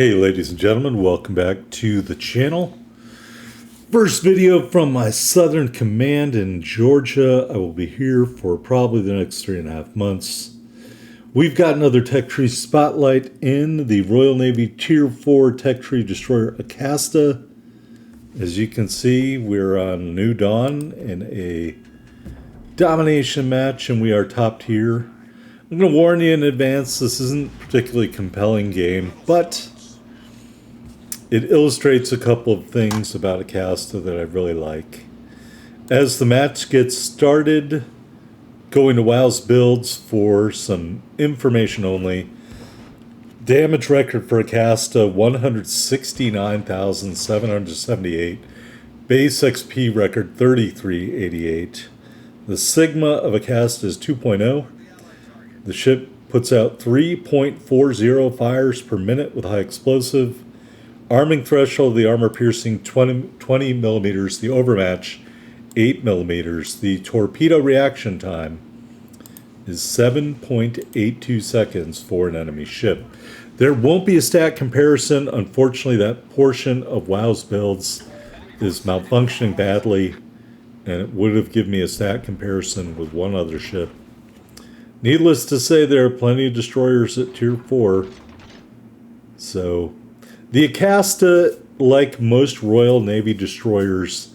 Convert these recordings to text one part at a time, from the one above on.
Hey ladies and gentlemen, welcome back to the channel. First video from my Southern Command in Georgia. I will be here for probably the next 3.5 months. We've got another Tech Tree Spotlight in the Royal Navy Tier 4 Tech Tree Destroyer Acasta. As you can see, we're on New Dawn in a domination match and we are top tier. I'm going to warn you in advance, this isn't a particularly compelling game, but it illustrates a couple of things about Acasta that I really like. As the match gets started, going to WoW's builds for some information only. Damage record for Acasta, 169,778. Base XP record, 3388. The Sigma of Acasta is 2.0. The ship puts out 3.40 fires per minute with high explosive. Arming threshold of the armor piercing 20 millimeters. The overmatch 8 millimeters. The torpedo reaction time is 7.82 seconds for an enemy ship. There won't be a stat comparison. Unfortunately, that portion of WoW's builds is malfunctioning badly, and it would have given me a stat comparison with one other ship. Needless to say, there are plenty of destroyers at Tier 4. So the Acasta, like most Royal Navy destroyers,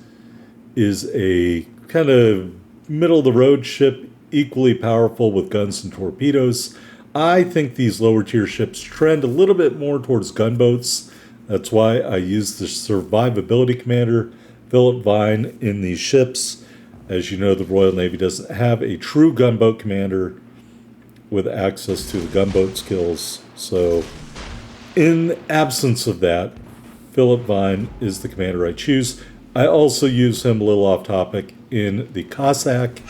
is a kind of middle-of-the-road ship, equally powerful with guns and torpedoes. I think these lower-tier ships trend a little bit more towards gunboats. That's why I use the survivability commander, Philip Vine, in these ships. As you know, the Royal Navy doesn't have a true gunboat commander with access to the gunboat skills. So in absence of that, Philip Vine is the commander I choose. I also use him, a little off topic, in the Cossack.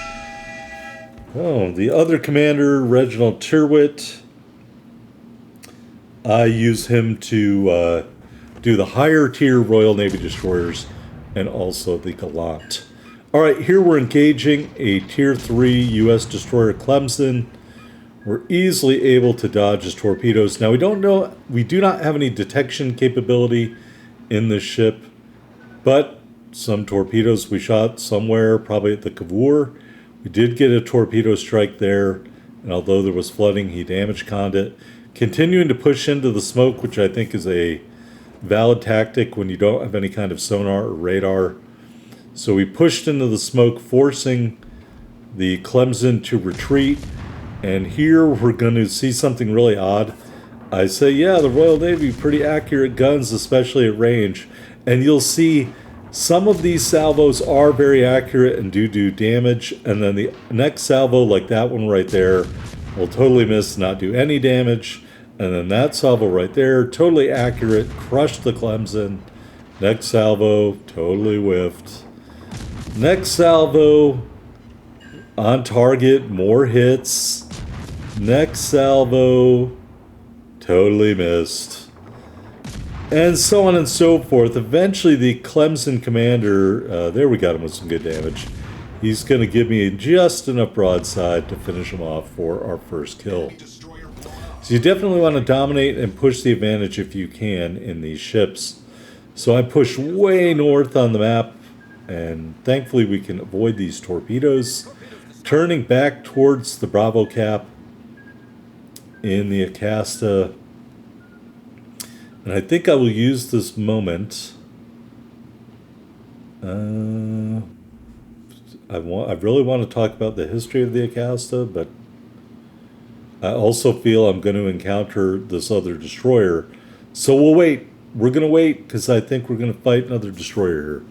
Oh, the other commander, Reginald Tyrwhitt, I use him to do the higher tier Royal Navy destroyers and also the Gallant. All right, here we're engaging a Tier 3 U.S. destroyer Clemson. We're easily able to dodge his torpedoes. Now, we do not have any detection capability in this ship, but some torpedoes we shot somewhere, probably at the Cavour. We did get a torpedo strike there, and although there was flooding, he damage conned it. Continuing to push into the smoke, which I think is a valid tactic when you don't have any kind of sonar or radar. So we pushed into the smoke, forcing the Clemson to retreat. And here we're going to see something really odd. I say, yeah, the Royal Navy, pretty accurate guns, especially at range. And you'll see some of these salvos are very accurate and do damage. And then the next salvo, like that one right there, will totally miss, not do any damage. And then that salvo right there, totally accurate, crushed the Clemson. Next salvo, totally whiffed. Next salvo, on target, more hits. Next salvo, totally missed. And so on and so forth. Eventually the Clemson commander, there we got him with some good damage. He's going to give me just enough broadside to finish him off for our first kill. So you definitely want to dominate and push the advantage if you can in these ships. So I push way north on the map, and thankfully we can avoid these torpedoes. Turning back towards the Bravo cap in the Acasta, and I think I will use this moment. I really want to talk about the history of the Acasta, but I also feel I'm going to encounter this other destroyer. So we'll wait. We're going to wait because I think we're going to fight another destroyer here.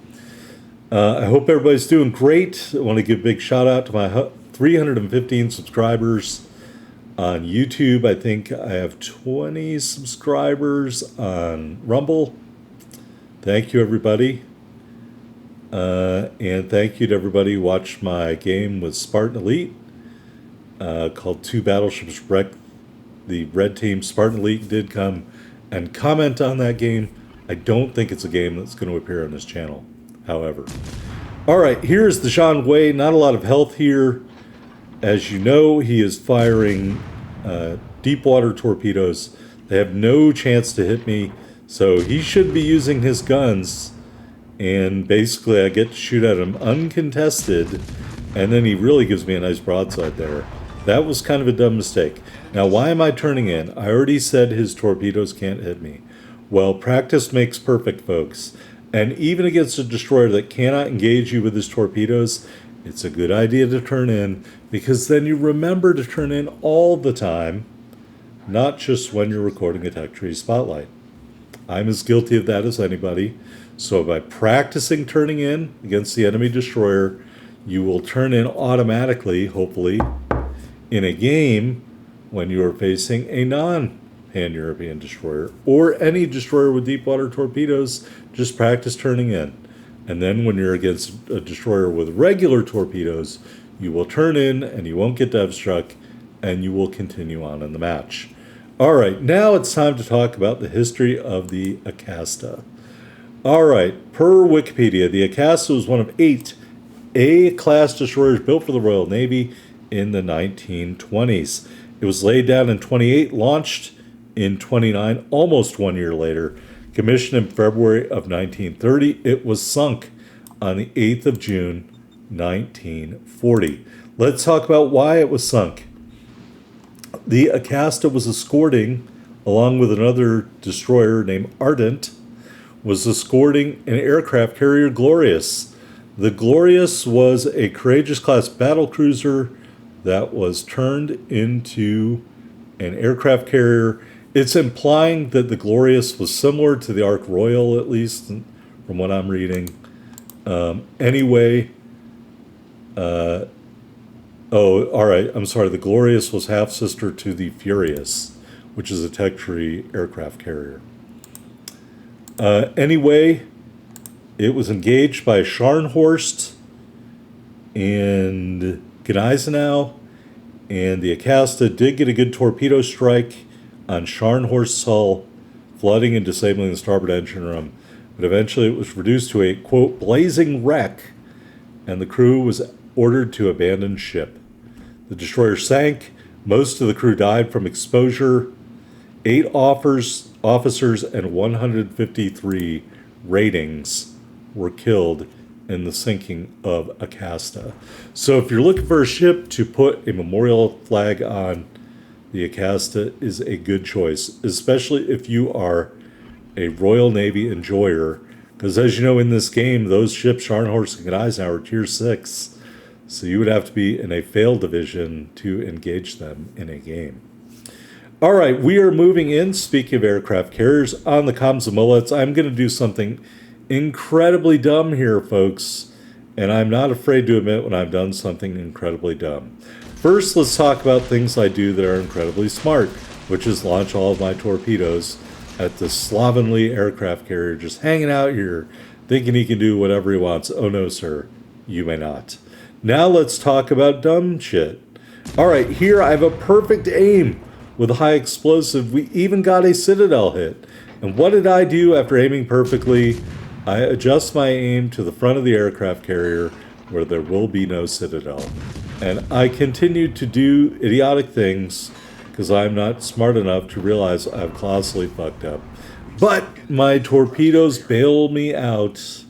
I hope everybody's doing great. I want to give a big shout out to my 315 subscribers on YouTube. I think I have 20 subscribers on Rumble. Thank you, everybody. And thank you to everybody who watched my game with Spartan Elite called Two Battleships Wreck. The red team Spartan Elite did come and comment on that game. I don't think it's a game that's going to appear on this channel, however. All right, here's the Jean Wei. Not a lot of health here. As you know, he is firing deep water torpedoes. They have no chance to hit me, so he should be using his guns, and basically I get to shoot at him uncontested, and then he really gives me a nice broadside there. That was kind of a dumb mistake. Now, why am I turning in? I already said his torpedoes can't hit me. Well, practice makes perfect, folks. And even against a destroyer that cannot engage you with his torpedoes, it's a good idea to turn in, because then you remember to turn in all the time, not just when you're recording a Tech Tree Spotlight. I'm as guilty of that as anybody. So by practicing turning in against the enemy destroyer, you will turn in automatically, hopefully, in a game when you are facing a non-Pan-European destroyer or any destroyer with deep water torpedoes. Just practice turning in. And then when you're against a destroyer with regular torpedoes, you will turn in and you won't get dev struck, and you will continue on in the match. All right, now it's time to talk about the history of the Acasta. All right, per Wikipedia, the Acasta was one of 8 A-class destroyers built for the Royal Navy in the 1920s. It was laid down in 28, launched in 29, almost 1 year later. Commissioned in February of 1930, it was sunk on the 8th of June, 1940. Let's talk about why it was sunk. The Acasta was escorting, along with another destroyer named Ardent, was escorting an aircraft carrier, Glorious. The Glorious was a Courageous class battle cruiser that was turned into an aircraft carrier. It's implying that the Glorious was similar to the Ark Royal, at least from what I'm reading. All right, I'm sorry. The Glorious was half-sister to the Furious, which is a Tech Tree aircraft carrier. Anyway, it was engaged by Scharnhorst and Gneisenau, and the Acasta did get a good torpedo strike on Scharnhorst's hull, flooding and disabling the starboard engine room. But eventually it was reduced to a, quote, blazing wreck, and the crew was ordered to abandon ship. The destroyer sank. Most of the crew died from exposure. 8 officers and 153 ratings were killed in the sinking of Acasta. So if you're looking for a ship to put a memorial flag on, the Acasta is a good choice, especially if you are a Royal Navy enjoyer, because as you know, in this game, those ships, Scharnhorst and Gneisenau, are Tier 6, so you would have to be in a failed division to engage them in a game. All right, we are moving in, speaking of aircraft carriers, on the comms and mullets. I'm going to do something incredibly dumb here, folks, and I'm not afraid to admit when I've done something incredibly dumb. First, let's talk about things I do that are incredibly smart, which is launch all of my torpedoes at the slovenly aircraft carrier just hanging out here, thinking he can do whatever he wants. Oh no, sir, you may not. Now let's talk about dumb shit. All right, here I have a perfect aim with a high explosive. We even got a Citadel hit. And what did I do after aiming perfectly? I adjust my aim to the front of the aircraft carrier where there will be no Citadel. And I continue to do idiotic things because I'm not smart enough to realize I've colossally fucked up. But my torpedoes bail me out.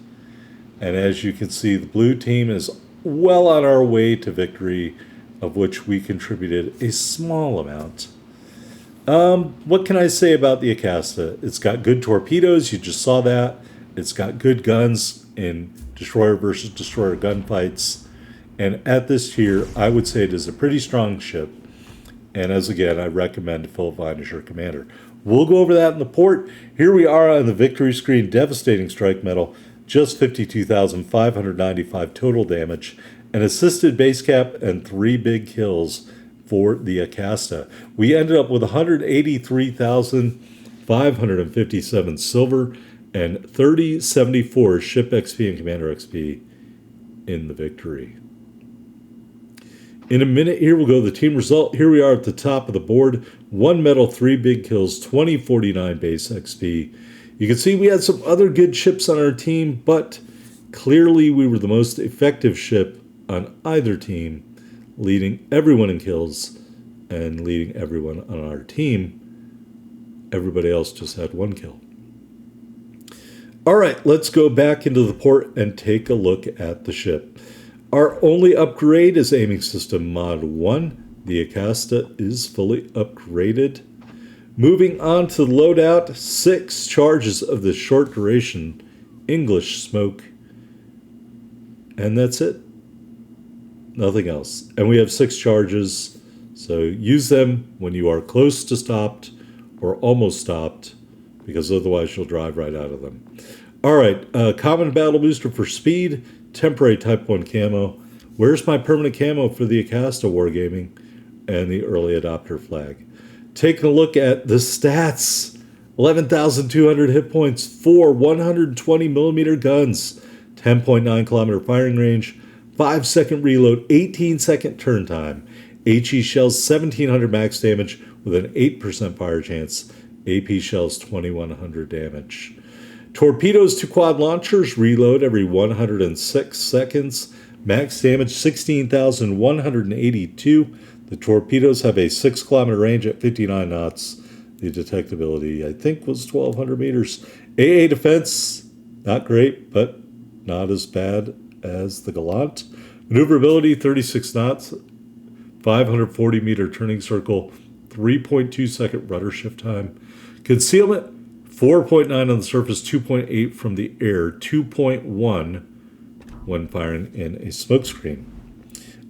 And as you can see, the blue team is well on our way to victory, of which we contributed a small amount. What can I say about the Acasta? It's got good torpedoes, you just saw that. It's got good guns in destroyer versus destroyer gunfights. And at this tier, I would say it is a pretty strong ship. And as again, I recommend Philip Vine as your commander. We'll go over that in the port. Here we are on the victory screen. Devastating strike medal, just 52,595 total damage, an assisted base cap, and 3 big kills for the Acasta. We ended up with 183,557 silver and 3074 ship XP and commander XP in the victory. In a minute, here we'll go the team result. Here we are at the top of the board. 1 medal, 3 big kills, 2049 base XP. You can see we had some other good ships on our team, but clearly we were the most effective ship on either team, leading everyone in kills and leading everyone on our team Everybody else just had 1 kill. All right, let's go back into the port and take a look at the ship. Our only upgrade is aiming system mod 1. The Acasta is fully upgraded. Moving on to the loadout, 6 charges of the short duration English smoke. And that's it. Nothing else. And we have 6 charges, so use them when you are close to stopped or almost stopped, because otherwise you'll drive right out of them. All right, common battle booster for speed, temporary type 1 camo. Where's my permanent camo for the Acasta Wargaming and the early adopter flag? Taking a look at the stats, 11,200 hit points, 4 120mm guns, 10.9 kilometer firing range, 5-second reload, 18-second turn time, HE shells 1,700 max damage with an 8% fire chance, AP shells 2,100 damage. Torpedoes to quad launchers reload every 106 seconds, max damage 16,182. The torpedoes have a 6-kilometer range at 59 knots. The detectability, I think, was 1,200 meters. AA defense, not great, but not as bad as the Gallant. Maneuverability, 36 knots, 540-meter turning circle, 3.2-second rudder shift time. Concealment, 4.9 on the surface, 2.8 from the air, 2.1 when firing in a smokescreen.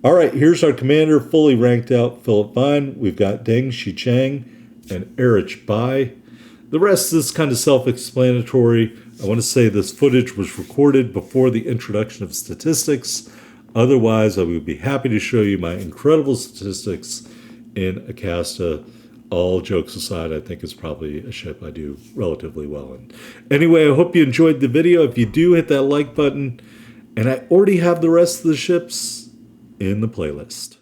All right, here's our commander, fully ranked out Philip Vine. We've got Deng Shichang and Erich Bai. The rest is kind of self-explanatory. I want to say this footage was recorded before the introduction of statistics. Otherwise, I would be happy to show you my incredible statistics in Acasta. All jokes aside, I think it's probably a ship I do relatively well in. Anyway, I hope you enjoyed the video. If you do, hit that like button. And I already have the rest of the ships in the playlist.